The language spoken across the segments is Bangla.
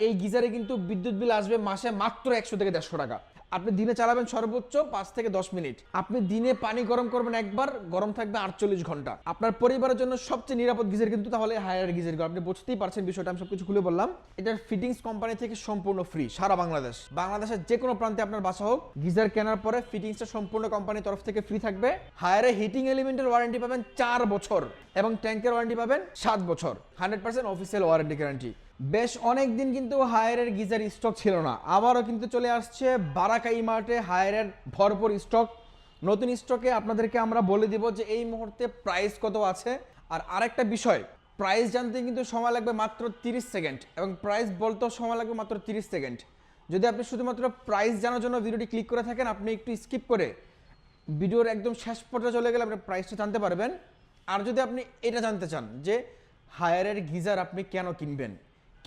এই গিজারে কিন্তু বিদ্যুৎ বিল আসবে মাসে মাত্র 100 থেকে 150 টাকা। আপনি দিনে চালাবেন সর্বোচ্চ 5 থেকে 10 মিনিট। আপনি দিনে পানি গরম করবেন একবার, গরম থাকবে 48 ঘন্টা। আপনার পরিবারের জন্য সবচেয়ে নিরাপদ গিজার কিন্তু তাহলে হায়ার গিজারগুলো। আপনি বুঝতেই পারছেন বিষয়টা, আমি সবকিছু খুলে বললাম। এটার ফিটিংস কোম্পানি থেকে সম্পূর্ণ ফ্রি, সারা বাংলাদেশের যে কোনো প্রান্তে আপনার বাসা হোক, গিজার কেনার পরে ফিটিংসটা সম্পূর্ণ কোম্পানির তরফ থেকে ফ্রি থাকবে। হায়ারে হিটিং এলিমেন্টের ওয়ারেন্টি পাবেন 4 বছর এবং ট্যাঙ্কের ওয়ারেন্টি পাবেন 7 বছর, 100% অফিসিয়াল ওয়ারেন্টি গ্যারান্টি। বেশ অনেক দিন কিন্তু হায়ারের গিজার স্টক ছিল না, আবারও কিন্তু চলে আসছে বারাকা ইমার্টে হায়ারের ভরপুর স্টক। নতুন স্টকে আপনাদেরকে আমরা বলে দিব যে এই মুহূর্তে প্রাইস কত আছে। আর আরেকটা বিষয়, প্রাইস জানতে কিন্তু সময় লাগবে মাত্র 30 সেকেন্ড এবং প্রাইস বলতেও সময় লাগবে মাত্র 30 সেকেন্ড। যদি আপনি শুধুমাত্র প্রাইস জানার জন্য ভিডিওটি ক্লিক করে থাকেন, আপনি একটু স্কিপ করে ভিডিওর একদম শেষ পর্যায়ে চলে গেলে আপনি প্রাইসটা জানতে পারবেন। আর যদি আপনি এটা জানতে চান যে হায়ারের গিজার আপনি কেন কিনবেন,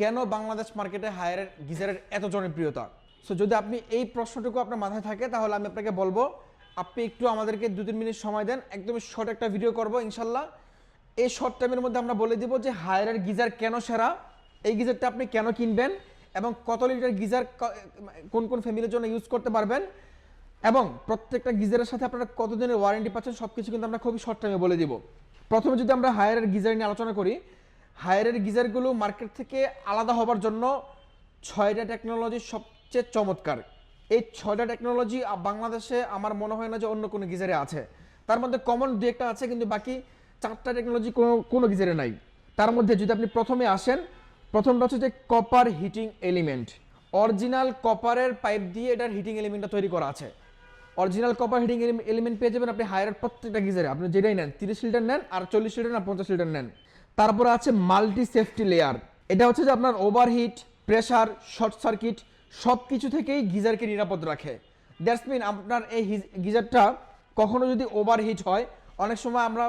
কেন বাংলাদেশ মার্কেটে হায়ারের গিজারের এত জনপ্রিয়তা, সো যদি আপনি এই প্রশ্নটুকু আপনার মাথায় থাকে তাহলে আমি আপনাকে বলবো আপনি একটু আমাদেরকে 2-3 মিনিট সময় দেন, একদমই শর্ট একটা ভিডিও করব ইনশাল্লাহ। এই শর্ট টাইমের মধ্যে আমরা বলে দিব যে হায়ারের গিজার কেন সেরা, এই গিজারটা আপনি কেন কিনবেন এবং কত লিটার গিজার কোন কোন ফ্যামিলির জন্য ইউজ করতে পারবেন এবং প্রত্যেকটা গিজারের সাথে আপনারা কতদিনের ওয়ারেন্টি পাচ্ছেন, সব কিছু কিন্তু আমরা খুবই শর্ট টাইমে বলে দিব। প্রথমে যদি আমরা হায়ারের গিজার নিয়ে আলোচনা করি, হায়ারের গিজারগুলো মার্কেট থেকে আলাদা হবার জন্য 6টা টেকনোলজি সবচেয়ে চমৎকার। এই 6টা টেকনোলজি বাংলাদেশে আমার মনে হয় না যে অন্য কোনো গিজারে আছে। তার মধ্যে কমন 2-1টা আছে, কিন্তু বাকি 4টা টেকনোলজি কোনো গিজারে নাই। তার মধ্যে যদি আপনি প্রথমে আসেন, প্রথমটা হচ্ছে যে কপার হিটিং এলিমেন্ট। অরিজিনাল কপারের পাইপ দিয়ে এটার হিটিং এলিমেন্টটা তৈরি করা আছে। অরিজিনাল কপার হিটিং এলিমেন্ট পেয়ে যাবেন আপনি হায়ারের প্রত্যেকটা গিজারে, আপনি যেটাই নেন, 30 লিটার নেন আর 40 লিটার না 50 লিটার নেন। তারপরে আছে মাল্টি সেফটি লেয়ার। এটা হচ্ছে যে আপনার ওভারহিট, প্রেসার, শর্ট সার্কিট সব কিছু থেকেই গিজারকে নিরাপদ রাখে। দ্যাটস মিন আপনার এই গিজারটা কখনো যদি ওভারহিট হয়, অনেক সময় আমরা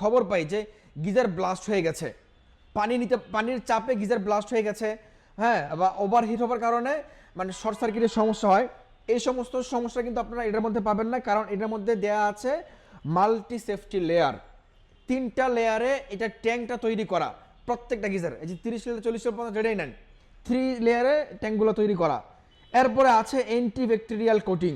খবর পাই যে গিজার ব্লাস্ট হয়ে গেছে, পানির চাপে গিজার ব্লাস্ট হয়ে গেছে, হ্যাঁ, বা ওভারহিট হওয়ার কারণে মানে শর্ট সার্কিটের সমস্যা হয়। এই সমস্ত সমস্যা কিন্তু আপনারা এটার মধ্যে পাবেন না, কারণ এটার মধ্যে দেয়া আছে মাল্টি সেফটি লেয়ার। 3টা লেয়ারে এটা ট্যাঙ্কটা তৈরি করা, প্রত্যেকটা গিজার এই যে 30 লিটার 40 লিটার 50 যেটাই নেন 3 লেয়ারে ট্যাঙ্কগুলো তৈরি করা। এরপরে আছে অ্যান্টিব্যাকটেরিয়াল কোটিং,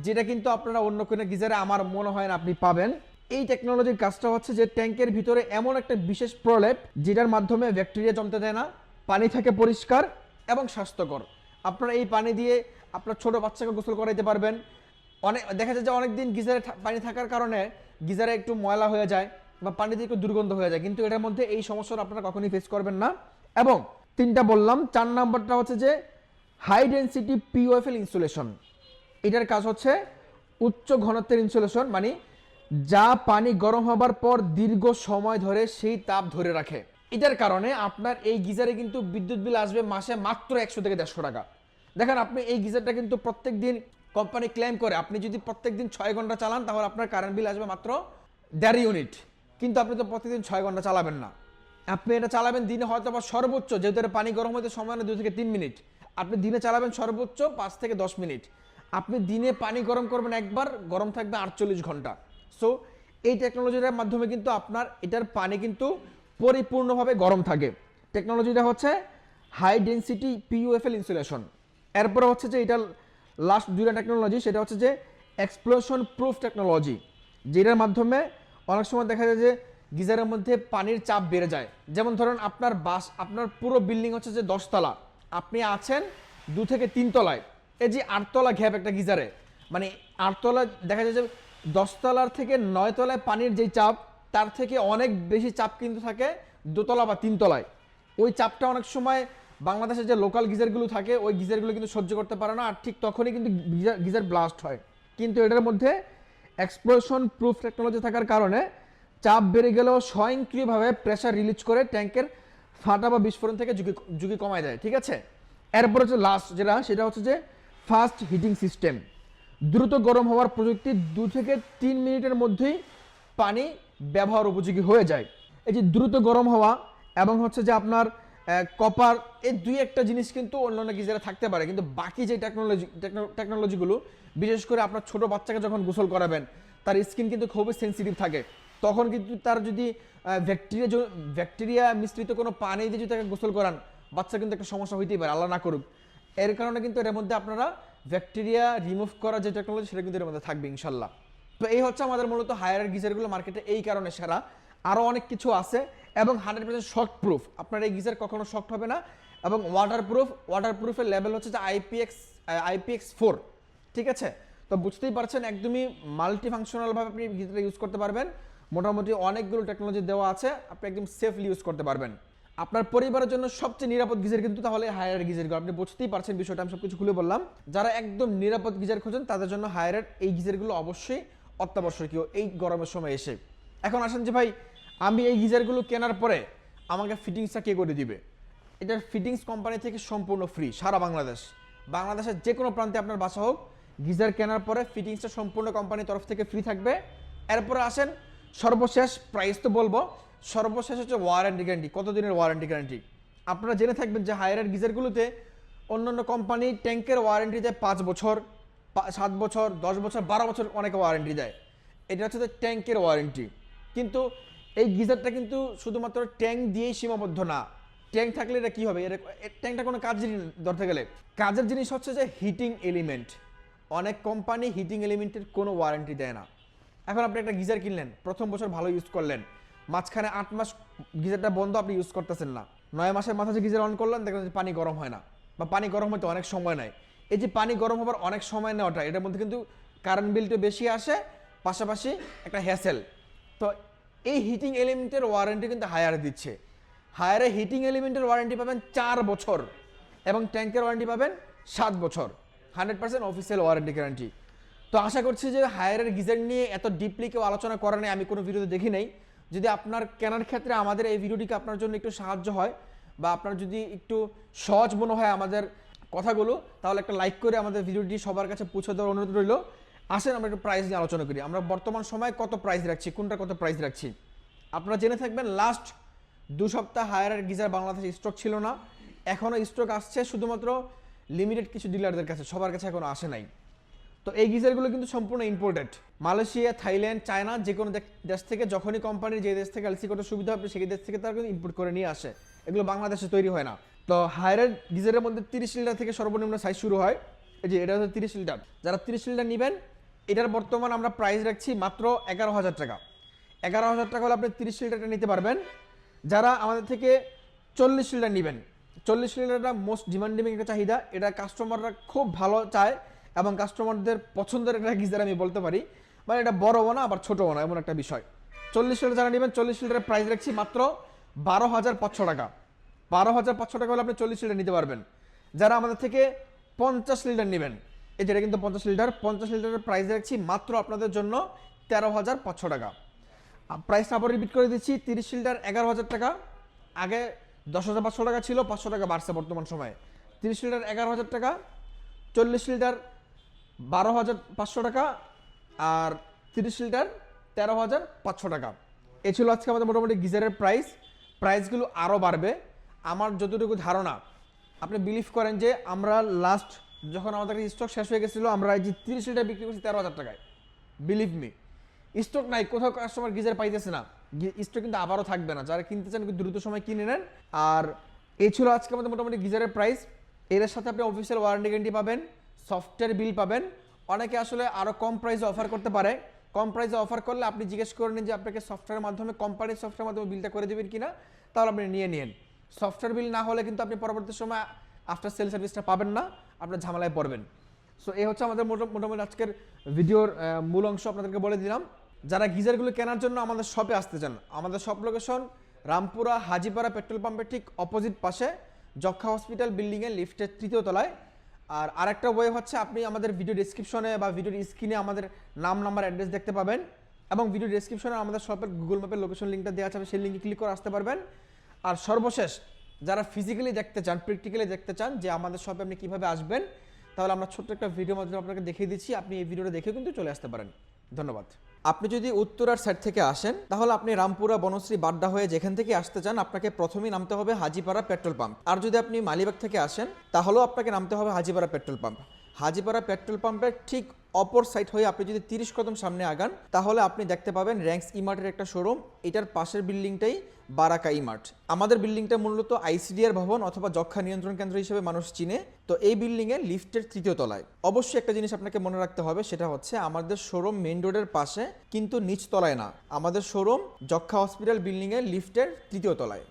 যেটা কিন্তু আপনারা অন্য কোনো গিজারে আমার মনে হয় না আপনি পাবেন। এই টেকনোলজির কাজটা হচ্ছে যে ট্যাঙ্কের ভিতরে এমন একটা বিশেষ প্রলেপ যেটার মাধ্যমে ব্যাকটেরিয়া জমতে দেয় না, পানি থাকে পরিষ্কার এবং স্বাস্থ্যকর। আপনারা এই পানি দিয়ে আপনার ছোট বাচ্চাকে গোসল করাইতে পারবেন। অনেক দেখা যায় যে অনেক দিন গিজারে পানি থাকার কারণে গিজারে একটু ময়লা হয়ে যায় বা পানি দিয়ে একটু দুর্গন্ধ হয়ে যায়, কিন্তু এটার মধ্যে এই সমস্যাটা আপনারা কখনোই ফেস করবেন না। এবং 3টা বললাম, 4 নাম্বারটা হচ্ছে যে হাই ডেনসিটি পিওএফএল ইনসুলেশন। এটার কাজ হচ্ছে উচ্চ ঘনত্বের ইনসুলেশন, মানে যা পানি গরম হবার পর দীর্ঘ সময় ধরে সেই তাপ ধরে রাখে। এটার কারণে আপনার এই গিজারে কিন্তু বিদ্যুৎ বিল আসবে মাসে মাত্র 100 থেকে 150 টাকা। দেখেন আপনি এই গিজারটা কিন্তু প্রত্যেক দিন কোম্পানি ক্লেম করে আপনি যদি প্রত্যেক দিন 6 ঘন্টা চালান তাহলে আপনার কারেন্ট বিল আসবে মাত্র 1.5 ইউনিট, কিন্তু আপনি তো প্রতিদিন 6 ঘন্টা চালাবেন না। আপনি এটা চালাবেন দিনে হয়তো বা সর্বোচ্চ, যেহেতু এটা পানি গরম হতে সময় না 2 থেকে 3 মিনিট, আপনি দিনে চালাবেন সর্বোচ্চ 5 থেকে 10 মিনিট। আপনি দিনে পানি গরম করবেন একবার, গরম থাকবে 48 ঘন্টা। সো এই টেকনোলজিটার মাধ্যমে কিন্তু আপনার এটার পানি কিন্তু পরিপূর্ণভাবে গরম থাকে। টেকনোলজিটা হচ্ছে হাই ডেনসিটি পিইউএফএল ইনসুলেশন। এরপরে হচ্ছে যে এটা লাস্ট 2টা টেকনোলজি, সেটা হচ্ছে যে এক্সপ্লোশন প্রুফ টেকনোলজি, যেটার মাধ্যমে অনেক সময় দেখা যায় যে গিজারের মধ্যে পানির চাপ বেড়ে যায়। যেমন ধরুন আপনার পুরো বিল্ডিং হচ্ছে যে 10 তলা, আপনি আছেন 2 থেকে 3 তলায়, এই যে 8 তলা গ্যাপ একটা গিজারে, মানে 8 তলা দেখা যায় যে 10 তলার থেকে 9 তলায় পানির যেই চাপ তার থেকে অনেক বেশি চাপ কিন্তু থাকে 2 তলা বা 3 তলায়। ওই চাপটা অনেক সময় বাংলাদেশে যে লোকাল গিজারগুলো থাকে ওই গিজারগুলো কিন্তু সহ্য করতে পারে না, আর ঠিক তখনই কিন্তু গিজার ব্লাস্ট হয়। কিন্তু এটার মধ্যে এক্সপ্লোশন প্রুফ টেকনোলজি থাকার কারণে চাপ বেড়ে গেলেও স্বয়ংক্রিয়ভাবে প্রেসার রিলিজ করে ট্যাঙ্কের ফাটা বা বিস্ফোরণ থেকে ঝুঁকি কমায় দেয়। ঠিক আছে, এরপর হচ্ছে লাস্ট সেটা হচ্ছে যে ফাস্ট হিটিং সিস্টেম। দ্রুত গরম হওয়ার প্রযুক্তি 2 থেকে 3 মিনিটের মধ্যেই পানি ব্যবহার উপযোগী হয়ে যায়। এই যে দ্রুত গরম হওয়া এবং হচ্ছে যে আপনার কপার, এই 2-1টা জিনিস কিন্তু অন্যান্য গিজারে থাকতে পারে, কিন্তু বাকি যে টেকনোলজিগুলো বিশেষ করে আপনার ছোট বাচ্চাকে যখন গোসল করাবেন তার স্কিন কিন্তু খুবই সেন্সিটিভ থাকে, তখন কিন্তু তার যদি ব্যাকটেরিয়া মিশ্রিত কোনো পানি দিয়ে যদি তাকে গোসল করান বাচ্চা কিন্তু একটা সমস্যা হইতেই পারে, আল্লাহ না করুক। এর কারণে কিন্তু এর মধ্যে আপনারা ব্যাকটেরিয়া রিমুভ করা যে টেকনোলজি সেটা কিন্তু এর মধ্যে থাকবে ইনশাল্লাহ। তো এই হচ্ছে আমাদের মূলত হায়ার গিজারগুলো মার্কেটে এই কারণে সেরা। আরও অনেক কিছু আছে এবং 100% শক প্রুফ, আপনার এই গিজার কখনো শক্ট হবে না। এবং ওয়াটারপ্রুফের লেভেল হচ্ছে যে IPX4, ঠিক আছে। তো বুঝতেই পারছেন একদমই মাল্টি ফাংশনালভাবে আপনি গিজারটা ইউজ করতে পারবেন। মোটামুটি অনেকগুলো টেকনোলজি দেওয়া আছে, আপনি একদম সেফলি ইউজ করতে পারবেন। আপনার পরিবারের জন্য সবচেয়ে নিরাপদ গিজার কিন্তু তাহলে হায়ারের গিজারগুলো। আপনি বুঝতেই পারছেন বিষয়টা, আমি সব কিছু খুলে বললাম। যারা একদম নিরাপদ গিজার খোঁজেন তাদের জন্য হায়ারের এই গিজারগুলো অবশ্যই অত্যাবশ্যকীয় এই গরমের সময় এসে। এখন আসেন যে ভাই আমি এই গিজারগুলো কেনার পরে আমাকে ফিটিংসটা কে করে দিবে? এটার ফিটিংস কোম্পানি থেকে সম্পূর্ণ ফ্রি, সারা বাংলাদেশের যে কোনো প্রান্তে আপনার বাসা হোক, গিজার কেনার পরে ফিটিংসটা সম্পূর্ণ কোম্পানির তরফ থেকে ফ্রি থাকবে। এরপরে আসেন সর্বশেষ প্রাইস তো বলবো, সর্বশেষ হচ্ছে ওয়ারেন্টি গ্যারান্টি। কতদিনের ওয়ারেন্টি গ্যারান্টি? আপনারা জেনে থাকবেন যে হায়ারের গিজারগুলোতে অন্যান্য কোম্পানি ট্যাঙ্কের ওয়ারেন্টি দেয় 5 বছর, 7 বছর, 10 বছর, 12 বছর অনেকে ওয়ারেন্টি দেয়। এটা হচ্ছে ট্যাঙ্কের ওয়ারেন্টি। কিন্তু এই গিজারটা কিন্তু শুধুমাত্র ট্যাঙ্ক দিয়েই সীমাবদ্ধ না। ট্যাঙ্ক থাকলে এটা কী হবে? ট্যাঙ্কটা কোনো কাজের ধরতে গেলে কাজের জিনিস হচ্ছে যে হিটিং এলিমেন্ট। অনেক কোম্পানি হিটিং এলিমেন্টের কোনো ওয়ারেন্টি দেয় না। এখন আপনি একটা গিজার কিনলেন, প্রথম বছর ভালো ইউজ করলেন, মাঝখানে 8 মাস গিজারটা বন্ধ, আপনি ইউজ করতেছেন না। 9 মাসের মাথায় যে গিজার অন করলেন, দেখলেন যে পানি গরম হয় না, বা পানি গরম হতে অনেক সময় নেয়। এই যে পানি গরম হবার অনেক সময় নেওয়াটা, এটার মধ্যে কিন্তু কারেন্ট বিলটা বেশি আসে, পাশাপাশি একটা হ্যাসেল। তো এই হিটিং এলিমেন্টের ওয়ারেন্টি কিন্তু হায়ার দিচ্ছে। হায়ারে হিটিং এলিমেন্টের ওয়ারেন্টি পাবেন 4 বছর এবং ট্যাঙ্কের ওয়ারেন্টি পাবেন 7 বছর, 100% অফিসিয়াল ওয়ারেন্টি গ্যারান্টি। তো আশা করছি যে হায়ারের গিজার নিয়ে এত ডিপলি কেউ আলোচনা করে নেই, আমি কোনো ভিডিওতে দেখি নাই। যদি আপনার কেনার ক্ষেত্রে আমাদের এই ভিডিওটিকে আপনার জন্য একটু সাহায্য হয়, বা আপনার যদি একটু সহজ মনে হয় আমাদের কথাগুলো, তাহলে একটা লাইক করে আমাদের ভিডিওটি সবার কাছে পৌঁছে দেওয়ার অনুরোধ রইল। আসেন আমরা একটু প্রাইস নিয়ে আলোচনা করি। আমরা বর্তমান সময়ে কত প্রাইস রাখছি, কোনটা কত প্রাইস রাখছি। আপনারা জেনে থাকবেন লাস্ট 2 সপ্তাহ হায়ারের গিজার বাংলাদেশে স্টক ছিল না। এখনও স্টক আসছে, শুধুমাত্র লিমিটেড কিছু ডিলারদের কাছে, সবার কাছে এখনও আসে নাই। তো এই গিজারগুলো কিন্তু সম্পূর্ণ ইম্পোর্টেড। মালয়েশিয়া, থাইল্যান্ড, চায়না, যে কোনো দেশ থেকে যখনই কোম্পানির যে দেশ থেকে এলসি করতে সুবিধা হবে সেই দেশ থেকে তারা কিন্তু ইম্পোর্ট করে নিয়ে আসে। এগুলো বাংলাদেশে তৈরি হয় না। তো হায়ারের গিজারের মধ্যে 30 লিটার থেকে সর্বনিম্ন সাইজ শুরু হয়। এই যে এটা হচ্ছে 30 লিটার। যারা 30 লিটার নেবেন, এটার বর্তমান আমরা প্রাইস রাখছি মাত্র 11,000 টাকা। 11,000 টাকা হলে আপনি 30 লিটারটা নিতে পারবেন। যারা আমাদের থেকে 40 লিটার নেবেন, 40 লিটারটা মোস্ট ডিমান্ডিং একটা চাহিদা। এটা কাস্টমাররা খুব ভালো চায় এবং কাস্টমারদের পছন্দের একটা গিজার আমি বলতে পারি। মানে এটা বড়ও না আবার ছোটও না, এমন একটা বিষয়। 40 লিটার যারা নেবেন, 40 লিটারের প্রাইস রাখছি মাত্র 12,500 টাকা। 12,500 টাকা হলে আপনি 40 লিটার নিতে পারবেন। যারা আমাদের থেকে 50 লিটার নেবেন, এই যেটা কিন্তু 50 লিটার, 50 লিটারের প্রাইস রাখছি মাত্র আপনাদের জন্য 13,500 টাকা। প্রাইসটা আবার রিপিট করে দিচ্ছি, 30 লিটার 11,000 টাকা, আগে 10,500 টাকা ছিল, 500 টাকা বাড়ছে বর্তমান সময়ে। 30 লিটার 11,000 টাকা, 40 লিটার 12,500 টাকা, আর 30 লিটার 13,500 টাকা। এ ছিল আজকে আমাদের মোটামুটি গিজারের প্রাইসগুলো আরও বাড়বে আমার যতটুকু ধারণা। আপনি বিলিভ করেন যে আমরা লাস্ট যখন আমাদের স্টক শেষ হয়ে গেছিলো, আমরা এই যে 30 লিটার বিক্রি করছি 13,000 টাকায়। বিলিভ মি, স্টক নাই, কোথাও কাস্টমার গিজার পাইতেছে না। স্টক কিন্তু আবারও থাকবে না, যারা কিনতে চান দ্রুত সময় কিনে নেন। আর এই ছিল আজকে আমাদের মোটামুটি গিজারের প্রাইস। এর সাথে আপনি অফিসিয়াল ওয়ারেন্টি গ্যারান্টি পাবেন, সফটওয়্যার বিল পাবেন। অনেকে আসলে আরও কম প্রাইসে অফার করতে পারে। কম প্রাইসে অফার করলে আপনি জিজ্ঞেস করে নিন যে আপনাকে সফটওয়্যারের মাধ্যমে, কোম্পানির সফটওয়্যারের মাধ্যমে বিলটা করে দেবেন কিনা, তাহলে আপনি নিয়ে নিন। সফটওয়্যার বিল না হলে কিন্তু আপনি পরবর্তী সময় আফটার সেল সার্ভিসটা পাবেন না, আপনার ঝামেলায় পড়বেন। সো এই হচ্ছে আমাদের মোটামুটি আজকের ভিডিওর মূল অংশ আপনাদেরকে বলে দিলাম। যারা গিজারগুলো কেনার জন্য আমাদের শপে আসতে চান, আমাদের shop location Rampura Hajipara petrol পাম্পের ঠিক অপোজিট পাশে, যক্ষা হসপিটাল বিল্ডিংয়ের লিফটের 3য় তলায়। আর আরেকটা ওয়ে হচ্ছে, আপনি আমাদের ভিডিও ডেসক্রিপশনে বা ভিডিওর স্ক্রিনে আমাদের নাম, নাম্বার, অ্যাড্রেস দেখতে পাবেন, এবং ভিডিও ডেসক্রিপশনে আমাদের শপের গুগল ম্যাপের লোকেশন লিঙ্কটা দেওয়া আছে, সেই লিঙ্কে ক্লিক করে আসতে পারবেন। আর সর্বশেষ, যারা ফিজিক্যালি দেখতে চান, প্র্যাকটিক্যালি দেখতে চান যে আমাদের শপে আপনি কীভাবে আসবেন, তাহলে আমরা ছোট্ট একটা ভিডিওর মাধ্যমে আপনাকে দেখিয়ে দিচ্ছি। আপনি এই ভিডিওটা দেখেও কিন্তু চলে আসতে পারেন। ধন্যবাদ। আপনি যদি উত্তরার সাইড থেকে আসেন, তাহলে আপনি রামপুরা, বনশ্রী, বাড্ডা হয়ে যেখান থেকে আসতে চান, আপনাকে প্রথমেই নামতে হবে হাজিপাড়া পেট্রোল পাম্প। আর যদি আপনি মালিবাগ থেকে আসেন, তাহলেও আপনাকে নামতে হবে Hajipara petrol pump. Hajipara petrol পাম্পের ঠিক অপর সাইড হয়ে আপনি যদি 30 কদম সামনে আগান তাহলে আপনি দেখতে পাবেন র্যাঙ্কস ইমার্টের একটা শোরুম। এটার পাশের বিল্ডিংটাই বারাকা ইমার্ট। আমাদের বিল্ডিংটা মূলত আইসিডিআর ভবন অথবা যক্ষ্মা নিয়ন্ত্রণ কেন্দ্র হিসেবে মানুষ চিনে। তো এই বিল্ডিংয়ে লিফটের 3য় তলায়। অবশ্যই একটা জিনিস আপনাকে মনে রাখতে হবে, সেটা হচ্ছে আমাদের শোরুম মেইন রোডের পাশে, কিন্তু নিচ তলায় না। আমাদের শোরুম যক্ষ্মা হসপিটাল বিল্ডিংয়ের লিফটের 3য় তলায়।